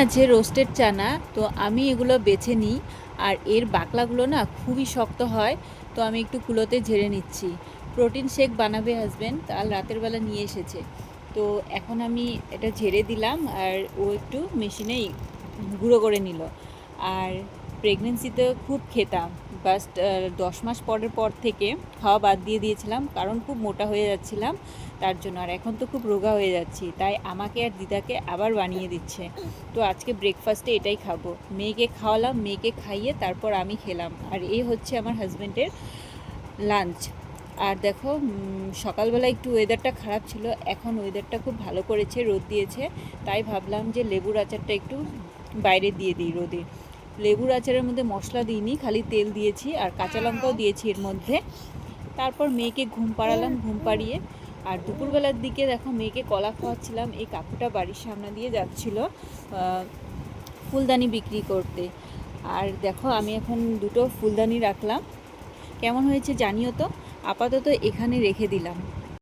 আছে রোস্টেড চানা, তো আমি এগুলো বেছে নিই। আর এর বাকলাগুলো না খুবই শক্ত হয়, তো আমি একটু কুলোতে ঝেড়ে নিচ্ছি। প্রোটিন শেক বানাবে হাজব্যান্ড, কাল রাতের বেলা নিয়ে এসেছে। তো এখন আমি এটা ঝেড়ে দিলাম আর ও একটু মেশিনেই গুঁড়ো করে নিল। আর প্রেগনেন্সিতে খুব খেতাম, বাস্ট 10 মাস পরের পর থেকে খাওয়া বাদ দিয়ে দিয়েছিলাম, কারণ খুব মোটা হয়ে যাচ্ছিলাম তার জন্য। আর এখন তো খুব রোগা হয়ে যাচ্ছি, তাই আমাকে আর দিদাকে আবার বানিয়ে দিচ্ছে। তো আজকে ব্রেকফাস্টে এটাই খাবো। মেয়েকে খাওয়ালাম, মেয়েকে খাইয়ে তারপর আমি খেলাম। আর এই হচ্ছে আমার হাজব্যান্ডের লাঞ্চ। আর দেখো সকালবেলা একটু ওয়েদারটা খারাপ ছিল, এখন ওয়েদারটা খুব ভালো করেছে, রোদ দিয়েছে। তাই ভাবলাম যে লেবুর আচারটা একটু বাইরে দিয়ে দিই রোদে। লেবুর আচারের মধ্যে মশলা দিইনি, খালি তেল দিয়েছি আর কাঁচা লঙ্কাও দিয়েছি এর মধ্যে। তারপর মেয়েকে ঘুম পাড়ালাম, ঘুম পাড়িয়ে আর দুপুরবেলার দিকে দেখো মেয়েকে কলা খাওয়াচ্ছিলাম। এই কাকুটা বাড়ির সামনে দিয়ে যাচ্ছিল ফুলদানি বিক্রি করতে। আর দেখো আমি এখন দুটো ফুলদানি রাখলাম, কেমন হয়েছে জানিও তো। আপাতত এখানে রেখে দিলাম।